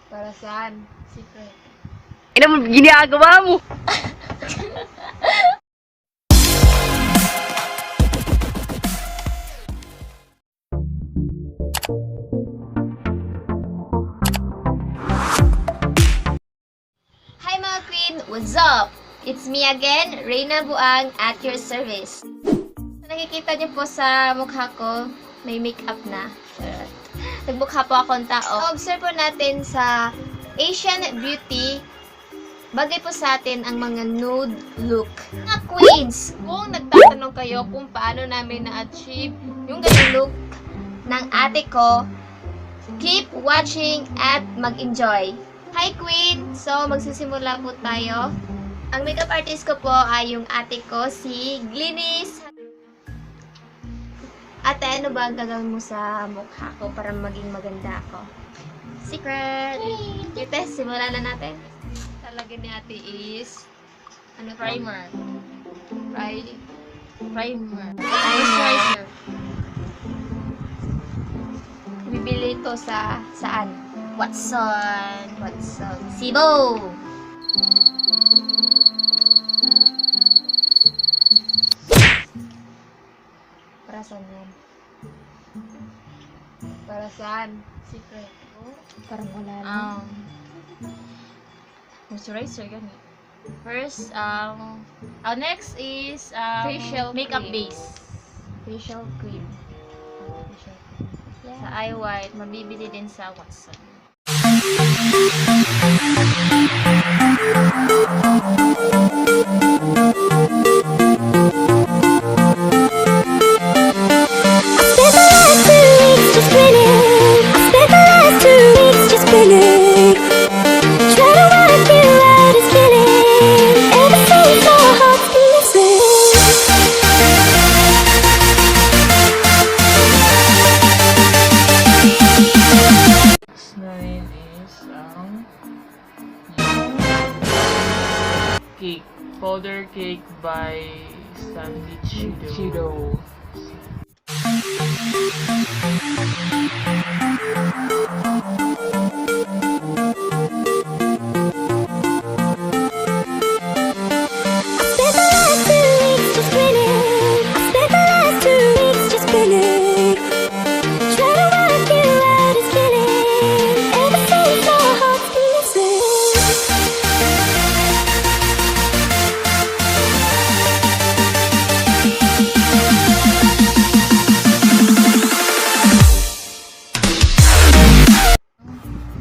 Para saan? Secret. Ina mo, ginagawa mo! Hi mga queen! What's up? It's me again, Reyna Buang at your service. So, nakikita niyo po sa mukha ko, may makeup na. Charot. Nagmukha po akong tao. Observe po natin sa Asian Beauty, bagay po sa atin ang mga nude look. Mga queens, kung nagtatanong kayo kung paano namin na-achieve yung ganyung look ng ate ko, keep watching at mag-enjoy. Hi Queen! So, magsisimula po tayo. Ang makeup artist ko po ay yung ate ko, si Glynis. Ate, ano ba ang gagawin mo sa mukha ko para maging maganda ako? Secret! Ito, simulan na natin. Talagyan ni ate is, ano to? Primer. Primer. Moisturizer. Bibili ito sa, saan? Watson. Cebu! Para saan yan? Para saan? Secret. Parang wala na. Moisturizer, ganun. First, next is Facial makeup cream. base. Facial cream. Sa eye white, mabibili din sa Watson. Cake. Powder cake by Sandy Chido.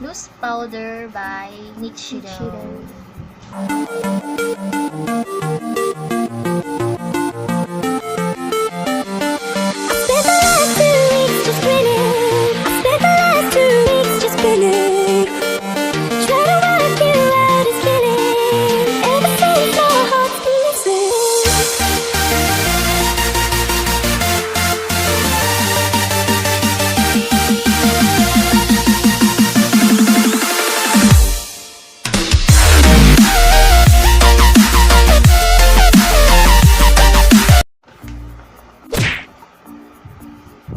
Loose powder by Nichido.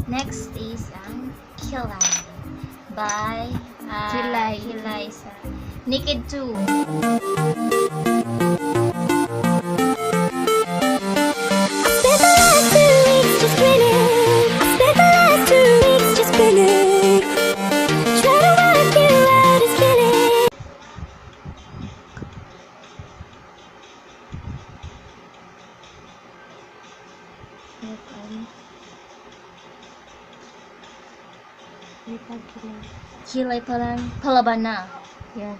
Next is ang Kilay by Kilay sa Naked 2. Kilay pa lang, palaban na. Yan.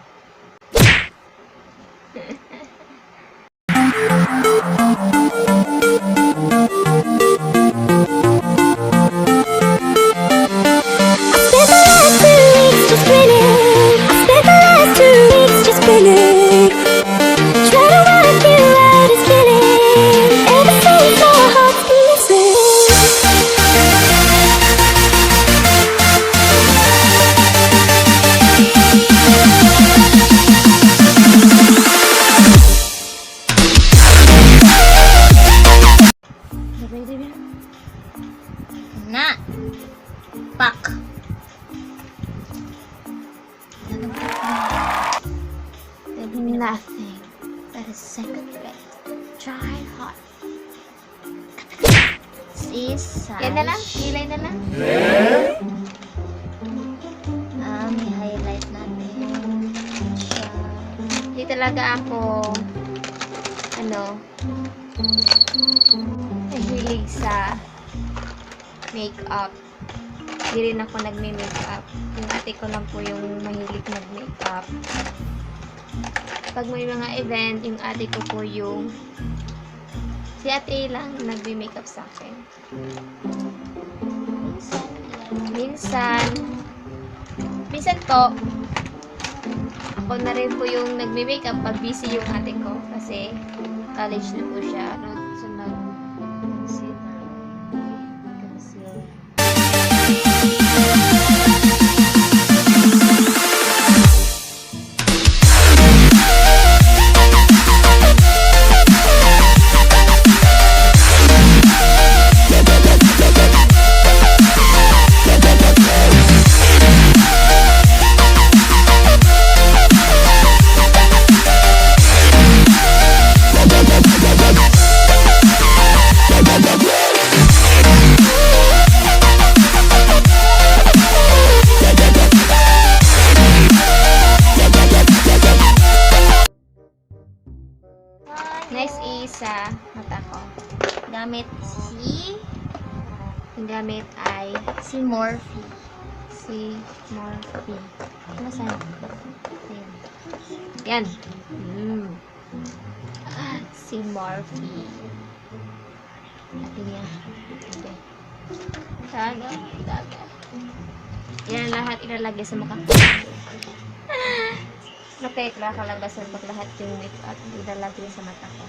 nothing but a second rate. Try hard. Isa. Yan na lang, kilay na lang. May highlight natin. Siya. Hindi talaga ako, nahilig sa makeup. Hindi rin ako nagme-makeup. Yung ate ko lang po yung mahilig mag-makeup. Pag may mga event, yung ate ko po yung si ate lang nagme-makeup sa akin. Minsan po, ako na rin po yung nagme-makeup pag busy yung ate ko kasi college na po siya. So, next is sa mata ko. Gamit si Yung gamit ay si Morphe. si Morphe. Ano saan? Ayan. Yan. Si Morphe. Natin yan. Okay. Daga. Yan lahat ilalagay sa mukha. Okay, kalabasan pag lahat yung makeup ilalagay sa mata ko.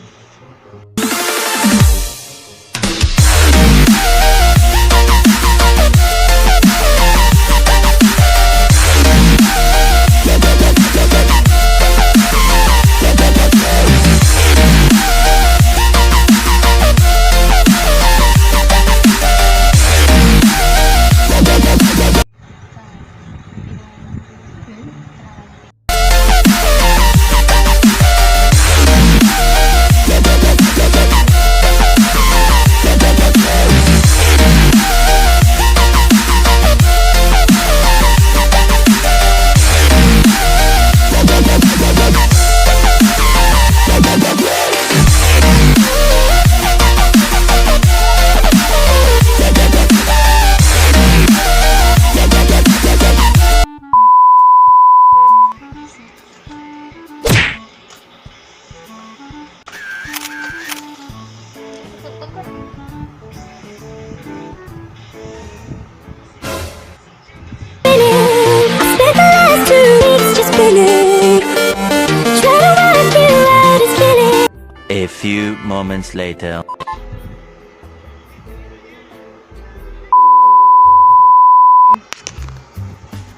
A few moments later.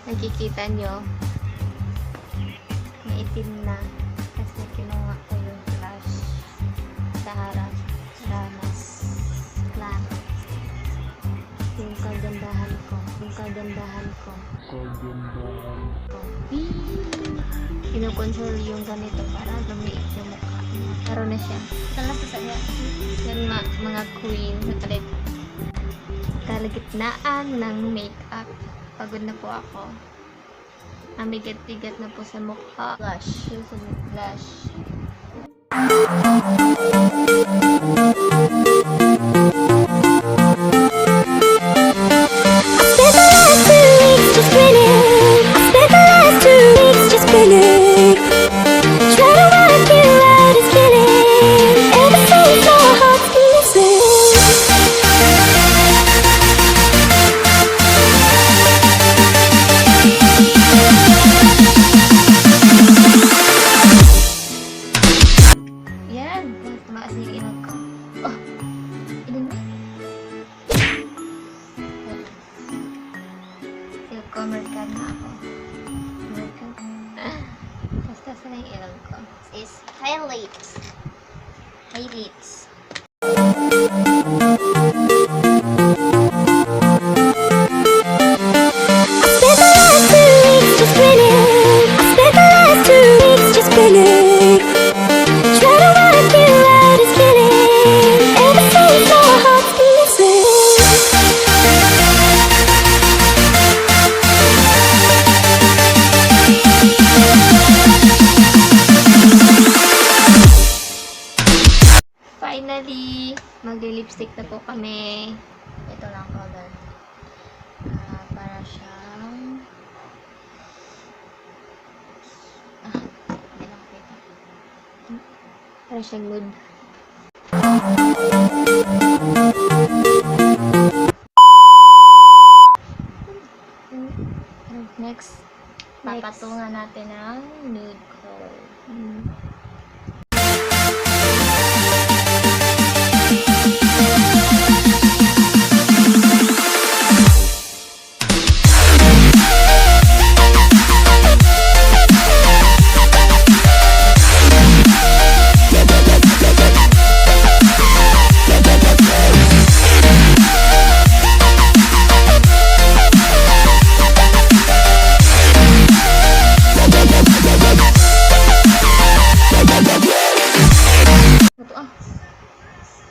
Nakikita nyo, maitim na kasi kinuha ko yung flash sa harap para mas klaro yung kagandahan ko. Kinukontrol yung ganito para lumiit yung mukha. Pero na siya. Saan sa saya? Yan mga queen sa kalagitnaan ng makeup. Pagod na po ako. Ang bigat-bigat na po sa mukha. Blush. Yung sa blush. Yan. Tumaas na yung ilong ko. Oh! Ilong mo. Silcomer ka na ako. Basta sa yung ilong ko. Is highlights. Spent the last 2 weeks just grinning. Mag-lipstick na po kami. Ito lang color. Para siyang... Hindi lang kita. Para siyang nude. Next, papatungan natin ang nude color.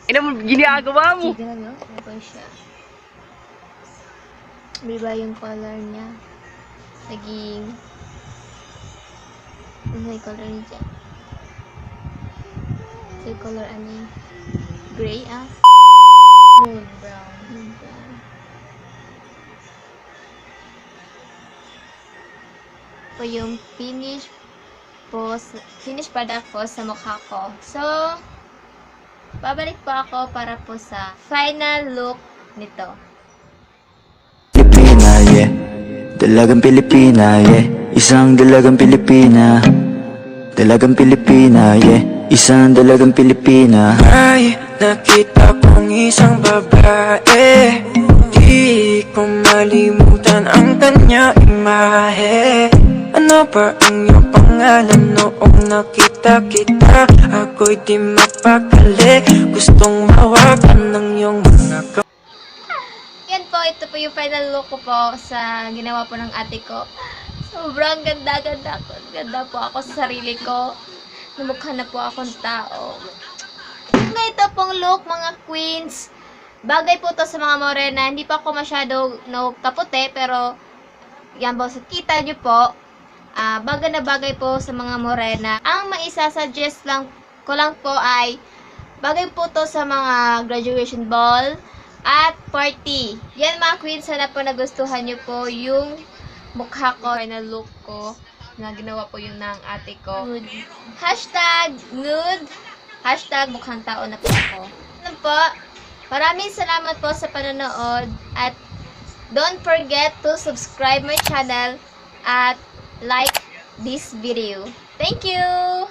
Ano mo ginagawa mo? Sige na, no? Ito siya. Diba yung color niya? Naging... Ano yung color niya? Ito yung color ano yun? Gray, Nude brown. Nude brown. Ito yung finish product po sa mukha ko. So, babalik po ako para po sa final look nito. Pilipina, yeah. Dalagang Pilipina, yeah. Isang dalagang Pilipina. Dalagang Pilipina, yeah. Isang dalagang Pilipina. Ay, nakita kong isang babae. Di ko malimutan ang kanya imahe. Ano ba ang iyong pangalan noong nakita kita? Ako'y di mapakali. Gustong mawakan ng iyong mga Yan po, ito po yung final look ko po sa ginawa po ng ate ko. Sobrang ganda po ako sa sarili ko. Namukha na po akong tao. Ito pong look, mga queens. Bagay po to sa mga morena. Hindi pa ako masyado kaputi, pero yan po, kita nyo po. Bagay na bagay po sa mga morena. Ang maisasuggest ko lang po ay bagay po to sa mga graduation ball at party. Yan mga queens, sana po nagustuhan nyo po yung mukha ko, na look ko, na ginawa po yung ng ate ko. Hashtag nude, hashtag mukhang tao na po ako. Ano po, maraming salamat po sa panonood at don't forget to subscribe my channel at like this video. Thank you!